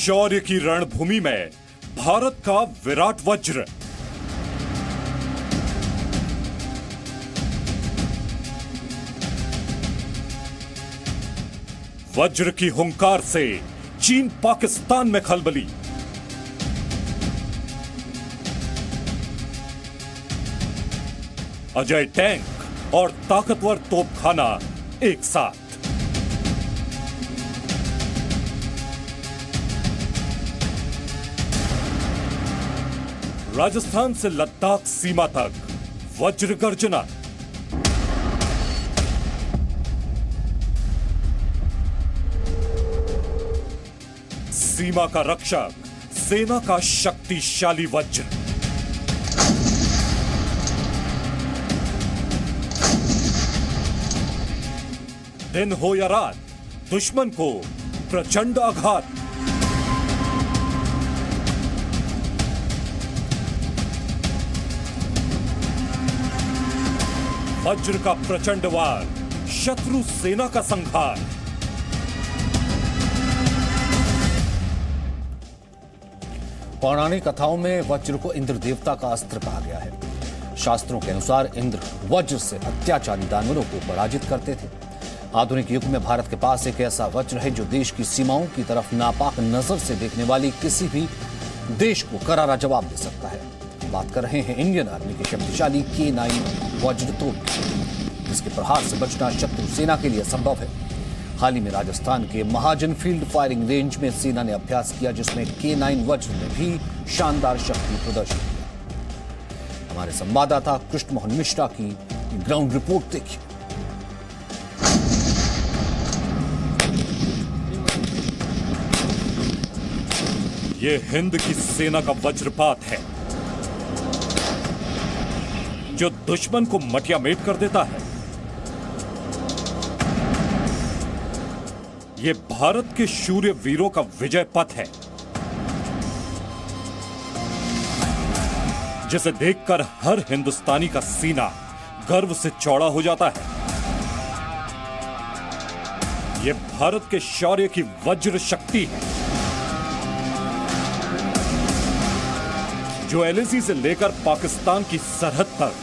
शौर्य की रणभूमि में भारत का विराट वज्र। वज्र की हुंकार से चीन पाकिस्तान में खलबली। अजय टैंक और ताकतवर तोपखाना एक साथ। राजस्थान से लद्दाख सीमा तक वज्र गर्जना। सीमा का रक्षक, सेना का शक्तिशाली वज्र। दिन हो या रात, दुश्मन को प्रचंड आघात। वज्र का प्रचंड वार, शत्रु सेना का संहार। पौराणिक कथाओं में वज्र को इंद्र देवता का अस्त्र कहा गया है। शास्त्रों के अनुसार इंद्र वज्र से अत्याचारी दानवों को पराजित करते थे। आधुनिक युग में भारत के पास एक ऐसा वज्र है जो देश की सीमाओं की तरफ नापाक नजर से देखने वाली किसी भी देश को करारा जवाब दे सकता है। बात कर रहे हैं इंडियन आर्मी के शक्तिशाली K9 वज्र तोप, जिसके प्रहार से बचना शत्रु सेना के लिए असंभव है। हाल ही में राजस्थान के महाजन फील्ड फायरिंग रेंज में सेना ने अभ्यास किया, जिसमें K9 वज्र ने भी शानदार शक्ति प्रदर्शन किया। हमारे संवाददाता कृष्ण मोहन मिश्रा की ग्राउंड रिपोर्ट देखिए। ये हिंद की सेना का वज्रपात है जो दुश्मन को मटियामेट कर देता है। ये भारत के शूर वीरों का विजय पथ है, जिसे देखकर हर हिंदुस्तानी का सीना गर्व से चौड़ा हो जाता है। ये भारत के शौर्य की वज्र शक्ति है जो LAC से लेकर पाकिस्तान की सरहद तक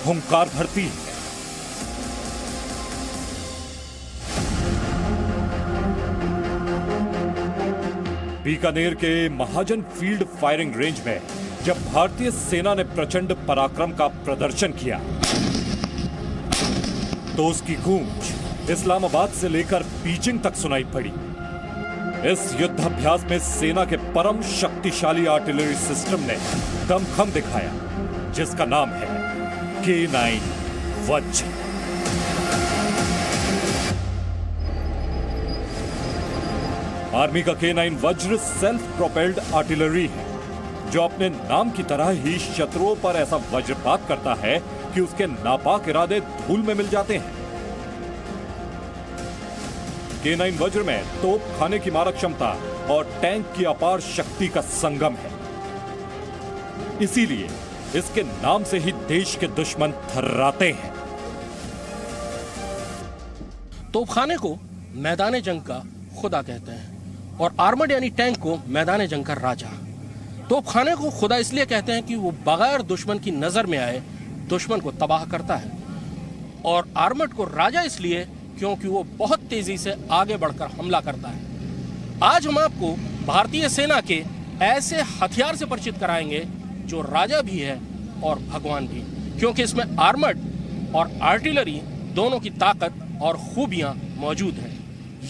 हुंकार भरती है। बीकानेर के महाजन फील्ड फायरिंग रेंज में जब भारतीय सेना ने प्रचंड पराक्रम का प्रदर्शन किया तो उसकी गूंज इस्लामाबाद से लेकर बीजिंग तक सुनाई पड़ी। इस युद्धाभ्यास में सेना के परम शक्तिशाली आर्टिलरी सिस्टम ने दमखम दिखाया, जिसका नाम है K9 वज्र। आर्मी का K9 वज्र सेल्फ प्रोपेल्ड आर्टिलरी है जो अपने नाम की तरह ही शत्रुओं पर ऐसा वज्रपात करता है कि उसके नापाक इरादे धूल में मिल जाते हैं। K9 वज्र में तोप खाने की मारक क्षमता और टैंक की अपार शक्ति का संगम है। इसीलिए इसके नाम से ही देश के दुश्मन थर्राते हैं। तोपखाने को मैदान जंग का खुदा कहते हैं और आर्मड यानी टैंक को मैदान जंग का राजा। तोपखाने को खुदा इसलिए कहते हैं कि वो बगैर दुश्मन की नजर में आए दुश्मन को तबाह करता है, और आर्मड को राजा इसलिए क्योंकि वो बहुत तेजी से आगे बढ़कर हमला करता है। आज हम आपको भारतीय सेना के ऐसे हथियार से परिचित कराएंगे जो राजा भी है और भगवान भी, क्योंकि इसमें आर्मड और आर्टिलरी दोनों की ताकत और खूबियां मौजूद हैं।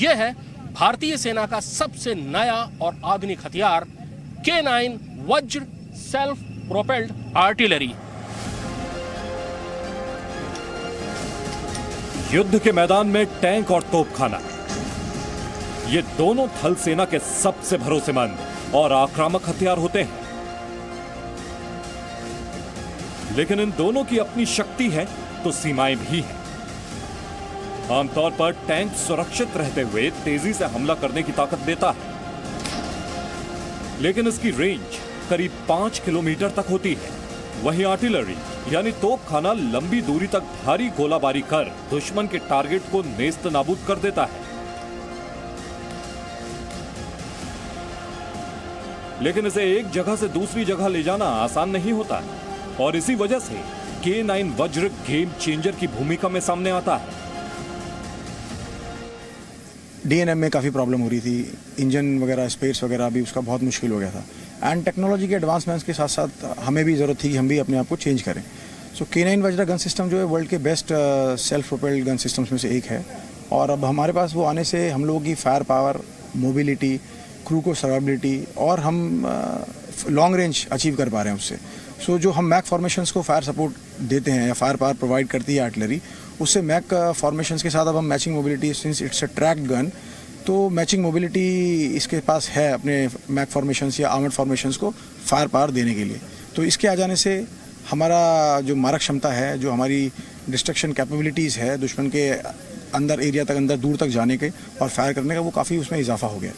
यह है भारतीय सेना का सबसे नया और आधुनिक हथियार K9 वज्र सेल्फ प्रोपेल्ड आर्टिलरी। युद्ध के मैदान में टैंक और तोपखाना, ये दोनों थल सेना के सबसे भरोसेमंद और आक्रामक हथियार होते हैं। लेकिन इन दोनों की अपनी शक्ति है तो सीमाएं भी हैं। आमतौर पर टैंक सुरक्षित रहते हुए तेजी से हमला करने की ताकत देता है, लेकिन इसकी रेंज करीब 5 किलोमीटर तक होती है। वहीं आर्टिलरी यानी तोपखाना लंबी दूरी तक भारी गोलाबारी कर दुश्मन के टारगेट को नेस्त नाबूद कर देता है। लेकिन इसे एक जगह से दूसरी जगह ले जाना आसान नहीं होता और इसी वजह से K9 वज्र गेम चेंजर की भूमिका में सामने आता है। DNM में काफ़ी प्रॉब्लम हो रही थी, इंजन वगैरह स्पेस वगैरह भी उसका बहुत मुश्किल हो गया था एंड टेक्नोलॉजी के एडवांसमेंट्स के साथ साथ हमें भी ज़रूरत थी कि हम भी अपने आप को चेंज करें। सो K9 वज्र गन सिस्टम जो है वर्ल्ड के best self propelled gun systems में से एक है और अब हमारे पास वो आने से हम लोगों की फायर पावर, मोबिलिटी, क्रू को सर्वाइबिलिटी और हम लॉन्ग रेंज अचीव कर पा रहे हैं उससे। सो जो हम मैक फॉर्मेशंस को फायर सपोर्ट देते हैं या फायर पावर प्रोवाइड करती है आर्टिलरी, उससे मैक फॉर्मेशंस के साथ अब हम matching mobility, since it's a tracked gun, तो मैचिंग मोबिलिटी इसके पास है अपने मैक फॉर्मेशंस या आर्मर्ड फॉर्मेशंस को फायर पावर देने के लिए। तो इसके आ जाने से हमारा जो मारक क्षमता है, जो हमारी डिस्ट्रक्शन कैपेबिलिटीज़ है दुश्मन के अंदर एरिया तक, अंदर दूर तक जाने के और फायर करने का, वो काफ़ी उसमें इजाफा हो गया।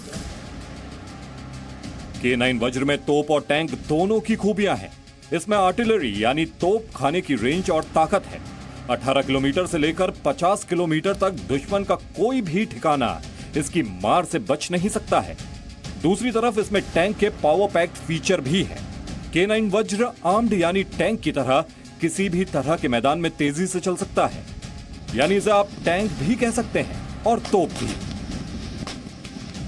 K9 वज्र में तोप और टैंक दोनों की खूबियां हैं। इसमें आर्टिलरी यानी तोप खाने की रेंज और ताकत है। 18 किलोमीटर से लेकर 50 किलोमीटर तक दुश्मन का कोई भी ठिकाना इसकी मार से बच नहीं सकता है। दूसरी तरफ इसमें टैंक के पावर पैक्ड फीचर भी है। K9 वज्र आर्म्ड यानी टैंक की तरह किसी भी तरह के मैदान में तेजी से चल सकता है, यानी इसे आप टैंक भी कह सकते हैं और तोप भी।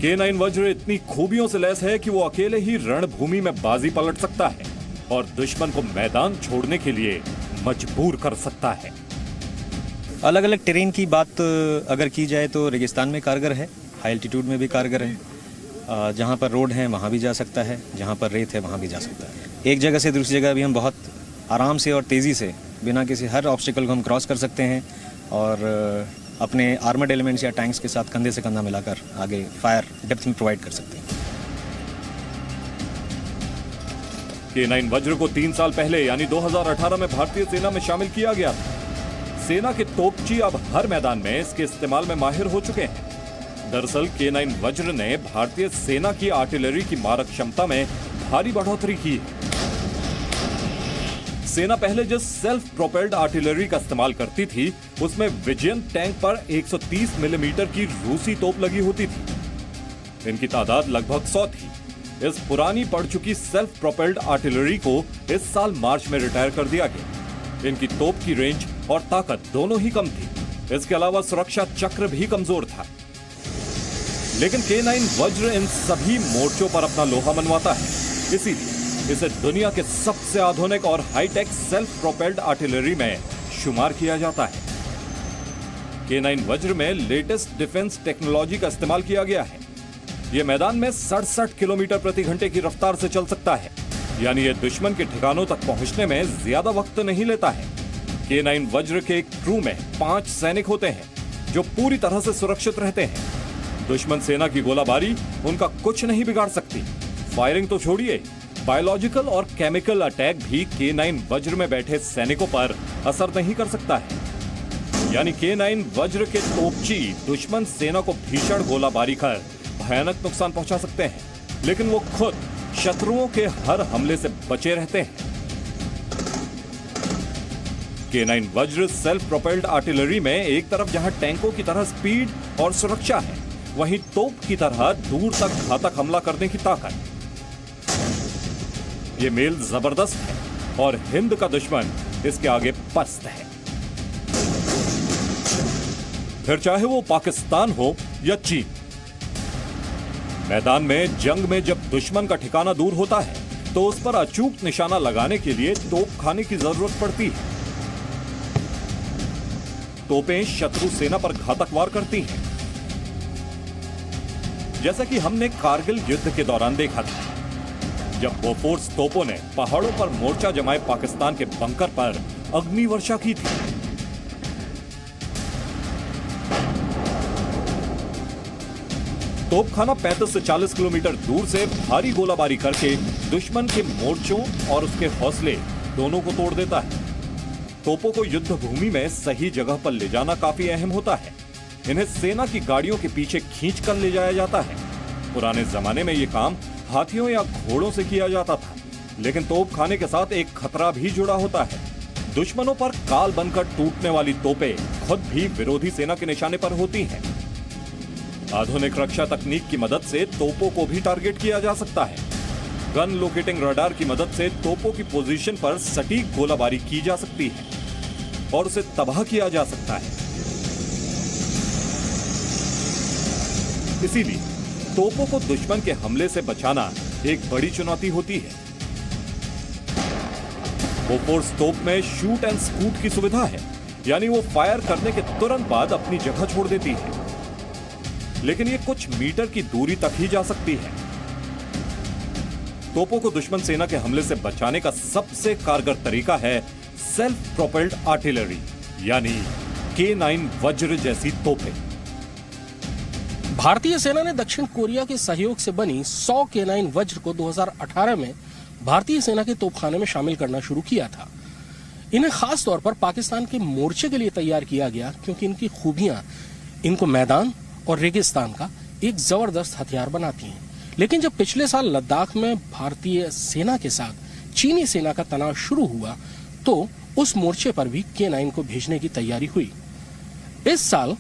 K9 वज्र इतनी खूबियों से लैस है कि वो अकेले ही रणभूमि में बाजी पलट सकता है और दुश्मन को मैदान छोड़ने के लिए मजबूर कर सकता है। अलग अलग टेरेन की बात अगर की जाए तो रेगिस्तान में कारगर है, हाई एल्टीट्यूड में भी कारगर है। जहाँ पर रोड है वहाँ भी जा सकता है, जहाँ पर रेत है वहाँ भी जा सकता है। एक जगह से दूसरी जगह भी हम बहुत आराम से और तेज़ी से बिना किसी हर ऑब्स्टिकल को हम क्रॉस कर सकते हैं और अपने आर्मर्ड एलिमेंट्स या टैंक्स के साथ कंधे से कंधा मिलाकर आगे फायर डेप्थ में प्रोवाइड कर सकते हैं। K9 वज्र को 3 साल पहले यानी 2018 में भारतीय सेना में शामिल किया गया था। सेना के तोपची अब हर मैदान में इसके इस्तेमाल में माहिर हो चुके हैं। दरअसल K9 वज्र ने भारतीय सेना की आर्टिलरी की मारक क्षमता में भारी बढ़ोतरी की है। सेना पहले जिस सेल्फ प्रोपेल्ड आर्टिलरी का इस्तेमाल करती थी, उसमें विजयन टैंक पर 130 मिलीमीटर की रूसी तोप लगी होती थी। इनकी तादाद लगभग 100 थी। इस पुरानी पड़ चुकी सेल्फ प्रोपेल्ड आर्टिलरी को इस साल मार्च में रिटायर कर दिया गया। इनकी तोप की रेंज और ताकत दोनों ही कम थी। इसके अलावा सुरक्षा चक्र भी कमजोर था। लेकिन K9 वज्र इन सभी मोर्चों पर अपना लोहा मनवाता है, इसीलिए इसे दुनिया के सबसे आधुनिक और हाईटेक सेल्फ प्रोपेल्ड आर्टिलरी में शुमार किया जाता है। K9 वज्र में लेटेस्ट डिफेंस टेक्नोलॉजी का इस्तेमाल किया गया है। यह मैदान में 67 किलोमीटर प्रति घंटे की रफ्तार से चल सकता है, यानी यह दुश्मन के ठिकानों तक पहुंचने में ज्यादा वक्त नहीं लेता है। K9 वज्र के क्रू में 5 सैनिक होते हैं जो पूरी तरह से सुरक्षित रहते हैं। दुश्मन सेना की गोलाबारी उनका कुछ नहीं बिगाड़ सकती। फायरिंग तो छोड़िए, बायोलॉजिकल और केमिकल अटैक भी K9 वज्र में बैठे सैनिकों पर असर नहीं कर सकता है। यानी K9 वज्र के तोपची दुश्मन सेना को भीषण गोलाबारी कर भयानक नुकसान पहुंचा सकते हैं, लेकिन वो खुद शत्रुओं के हर हमले से बचे रहते हैं। K9 वज्र सेल्फ प्रोपेल्ड आर्टिलरी में एक तरफ जहां टैंकों की तरह स्पीड और सुरक्षा है, वहीं तोप की तरह दूर तक घातक हमला करने की ताकत। ये मेल जबरदस्त है और हिंद का दुश्मन इसके आगे पस्त है। फिर चाहे वो पाकिस्तान हो या चीन, मैदान में जंग में जब दुश्मन का ठिकाना दूर होता है तो उस पर अचूक निशाना लगाने के लिए तोप खाने की जरूरत पड़ती है। तोपें शत्रु सेना पर घातक वार करती हैं, जैसा कि हमने कारगिल युद्ध के दौरान देखा था, जब बोफोर्स तोपों ने पहाड़ों पर मोर्चा जमाए पाकिस्तान के बंकर पर अग्नि वर्षा की थी। तोपखाना 35 से 40 किलोमीटर दूर से भारी गोलाबारी करके दुश्मन के मोर्चों और उसके हौसले दोनों को तोड़ देता है। तोपों को युद्ध भूमि में सही जगह पर ले जाना काफी अहम होता है। इन्हें सेना की गाड़ियों के पीछे खींच कर ले जाया जाता है। पुराने जमाने में यह काम हाथियों या घोड़ों से किया जाता था, लेकिन तोपखाने के साथ एक खतरा भी जुड़ा होता है। दुश्मनों पर काल बनकर टूटने वाली तोपें खुद भी विरोधी सेना के निशाने पर होती हैं। आधुनिक रक्षा तकनीक की मदद से तोपों को भी टारगेट किया जा सकता है। गन लोकेटिंग रडार की मदद से तोपों की पोजीशन पर सटीक गोलाबारी की जा सकती है और उसे तबाह किया जा सकता है। इसीलिए तोपों को दुश्मन के हमले से बचाना एक बड़ी चुनौती होती है। बोफोर्स तोप में शूट एंड स्कूट की सुविधा है, यानी वो फायर करने के तुरंत बाद अपनी जगह छोड़ देती है, लेकिन ये कुछ मीटर की दूरी तक ही जा सकती है। तोपों को दुश्मन सेना के हमले से बचाने का सबसे कारगर तरीका है सेल्फ प्रोपेल्ड आर्टिलरी, यानी K9 वज्र जैसी तोपें। भारतीय सेना ने दक्षिण कोरिया के सहयोग से बनी 100 K9 वज्र को 2018 में भारतीय सेना के तोपखाने में शामिल करना शुरू किया था। इन्हें खास तौर पर पाकिस्तान के मोर्चे के लिए तैयार किया गया, क्योंकि इनकी खूबियां इनको मैदान और रेगिस्तान का एक जबरदस्त हथियार बनाती हैं। लेकिन जब पिछले साल लद्दाख में भारतीय सेना के साथ चीनी सेना का तनाव शुरू हुआ, तो उस मोर्चे पर भी K9 को भेजने की तैयारी हुई। इस साल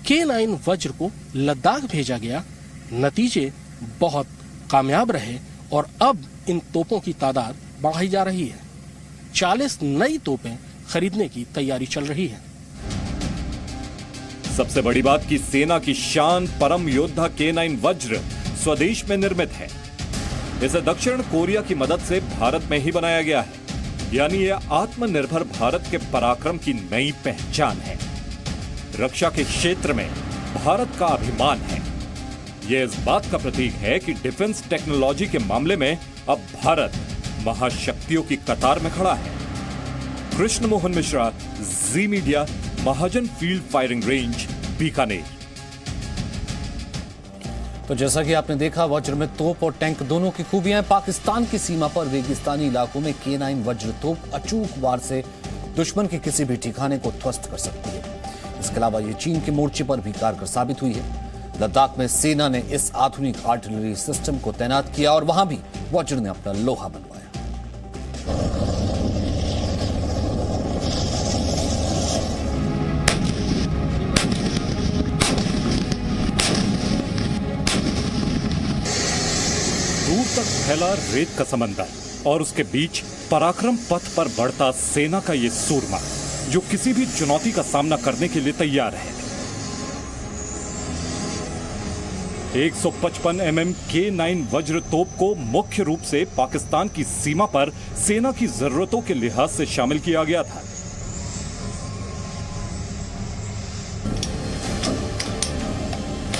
K9 वज्र को लद्दाख भेजा गया, नतीजे बहुत कामयाब रहे और अब इन तोपों की तादाद बढ़ाई जा रही है। 40 नई तोपें खरीदने की तैयारी चल रही है। सबसे बड़ी बात कि सेना की शान परम योद्धा K9 वज्र स्वदेश में निर्मित है। इसे दक्षिण कोरिया की मदद से भारत में ही बनाया गया है, यानी यह आत्मनिर्भर भारत के पराक्रम की नई पहचान है। रक्षा के क्षेत्र में भारत का अभिमान है। यह इस बात का प्रतीक है कि डिफेंस टेक्नोलॉजी के मामले में अब भारत महाशक्तियों की कतार में खड़ा है। कृष्ण मोहन मिश्रा, जी मीडिया, महाजन फील्ड फायरिंग रेंज, बीकानेर। तो जैसा कि आपने देखा, वज्र में तोप और टैंक दोनों की खूबियां हैं। पाकिस्तान की सीमा पर रेगिस्तानी इलाकों में K9 वज्र तोप अचूक वार से दुश्मन के किसी भी ठिकाने को ध्वस्त कर सकती है। इसके अलावा ये चीन के मोर्चे पर भी कारगर साबित हुई है। लद्दाख में सेना ने इस आधुनिक आर्टिलरी सिस्टम को तैनात किया और वहां भी वज्र ने अपना लोहा बनवाया। दूर तक फैला रेत का समंदर और उसके बीच पराक्रम पथ पर बढ़ता सेना का ये सूरमा, जो किसी भी चुनौती का सामना करने के लिए तैयार है। 155 mm K9 वज्र तोप को मुख्य रूप से पाकिस्तान की सीमा पर सेना की जरूरतों के लिहाज से शामिल किया गया था।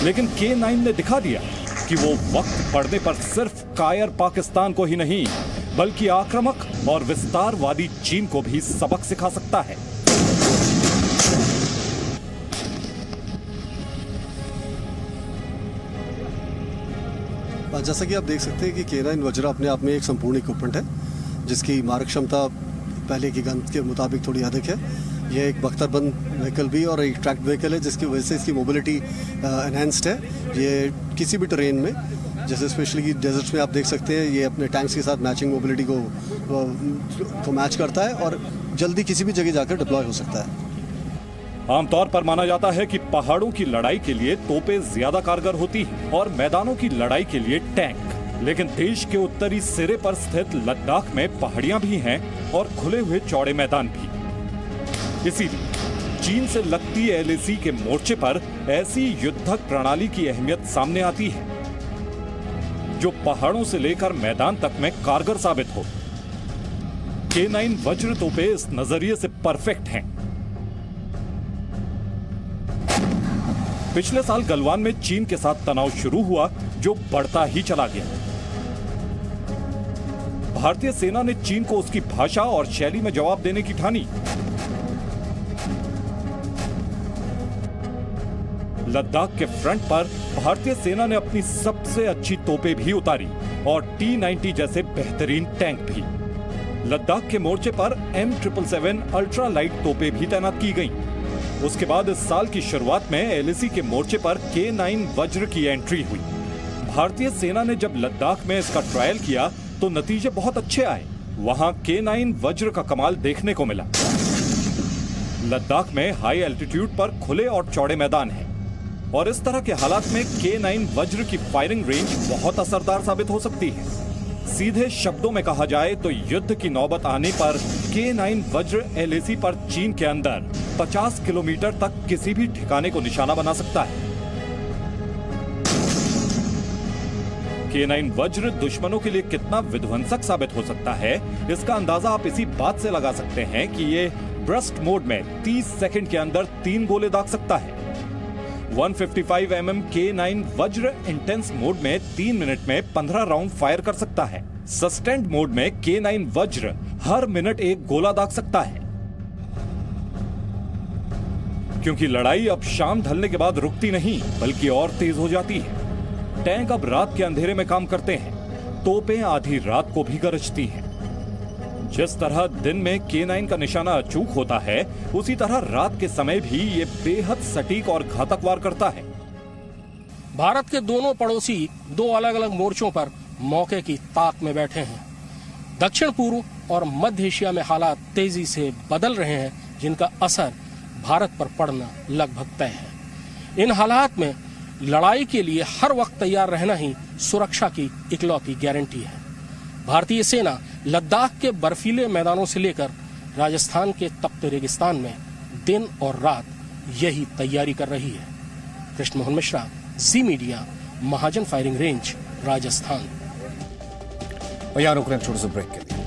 लेकिन K9 ने दिखा दिया कि वो वक्त पड़ने पर सिर्फ कायर पाकिस्तान को ही नहीं, बल्कि आक्रामक और विस्तारवादी चीन को भी सबक सिखा सकता है। जैसा कि आप देख सकते हैं कि K9 वज्र अपने आप में एक संपूर्ण इक्विपमेंट है, जिसकी मारक क्षमता पहले की गन के मुताबिक थोड़ी अधिक है। यह एक बख्तरबंद व्हीकल भी और एक ट्रैक्ड व्हीकल है, जिसकी वजह से इसकी मोबिलिटी एनहेंस्ड है। ये किसी भी टेरेन में, जैसे स्पेशली कि डेजर्ट्स में आप देख सकते हैं, ये अपने टैंक्स के साथ मैचिंग मोबिलिटी को मैच करता है और जल्दी किसी भी जगह जाकर डिप्लॉय हो सकता है। आमतौर पर माना जाता है कि पहाड़ों की लड़ाई के लिए तोपें ज्यादा कारगर होती हैं और मैदानों की लड़ाई के लिए टैंक। लेकिन देश के उत्तरी सिरे पर स्थित लद्दाख में पहाड़ियां भी हैं और खुले हुए चौड़े मैदान भी। इसीलिए चीन से लगती LAC के मोर्चे पर ऐसी युद्धक प्रणाली की अहमियत सामने आती है, जो पहाड़ों से लेकर मैदान तक में कारगर साबित हो। K9 वज्र तोपें इस नजरिए से परफेक्ट हैं। पिछले साल गलवान में चीन के साथ तनाव शुरू हुआ, जो बढ़ता ही चला गया। भारतीय सेना ने चीन को उसकी भाषा और शैली में जवाब देने की ठानी। लद्दाख के फ्रंट पर भारतीय सेना ने अपनी सबसे अच्छी तोपें भी उतारी और T-90 जैसे बेहतरीन टैंक भी। लद्दाख के मोर्चे पर M777 अल्ट्रा लाइट तोपें भी तैनात की गईं। उसके बाद इस साल की शुरुआत में LAC के मोर्चे पर K9 वज्र की एंट्री हुई। भारतीय सेना ने जब लद्दाख में इसका ट्रायल किया तो नतीजे बहुत अच्छे आए। वहां K9 वज्र का कमाल देखने को मिला। लद्दाख में हाई एल्टीट्यूड पर खुले और चौड़े मैदान हैं और इस तरह के हालात में K9 वज्र की फायरिंग रेंज बहुत असरदार साबित हो सकती है। सीधे शब्दों में कहा जाए तो युद्ध की नौबत आने पर K9 वज्र LAC पर चीन के अंदर 50 किलोमीटर तक किसी भी ठिकाने को निशाना बना सकता है। K9 वज्र दुश्मनों के लिए कितना विध्वंसक साबित हो सकता है, इसका अंदाजा आप इसी बात से लगा सकते हैं कि ये ब्रस्ट मोड में 30 सेकंड के अंदर 3 गोले दाग सकता है। 155 mm K9 वज्र इंटेंस मोड में 3 मिनट में 15 राउंड फायर कर सकता है। सस्टेंड मोड में K9 वज्र हर मिनट 1 गोला दाग सकता है। क्योंकि लड़ाई अब शाम ढलने के बाद रुकती नहीं बल्कि और तेज हो जाती है। टैंक अब रात के अंधेरे में काम करते हैं, तोपें आधी रात को भी गरजती हैं। जिस तरह दिन में K9 का निशाना अचूक होता है, उसी तरह रात के समय भी ये बेहद सटीक और घातक वार करता है। भारत के दोनों पड़ोसी 2 अलग अलग मोर्चों पर मौके की ताक में बैठे हैं। दक्षिण पूर्व और मध्य एशिया में हालात तेजी से बदल रहे हैं, जिनका असर भारत पर पड़ना लगभग तय है। इन हालात में लड़ाई के लिए हर वक्त तैयार रहना ही सुरक्षा की इकलौती गारंटी है। भारतीय सेना लद्दाख के बर्फीले मैदानों से लेकर राजस्थान के तपते रेगिस्तान में दिन और रात यही तैयारी कर रही है। कृष्ण मोहन मिश्रा, जी मीडिया, महाजन फायरिंग रेंज, राजस्थान। और यहाँ रुक रहे हैं छोटे से ब्रेक के लिए।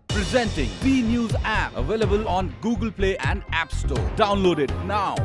Presenting B News app, available on Google Play and App Store. Download it now.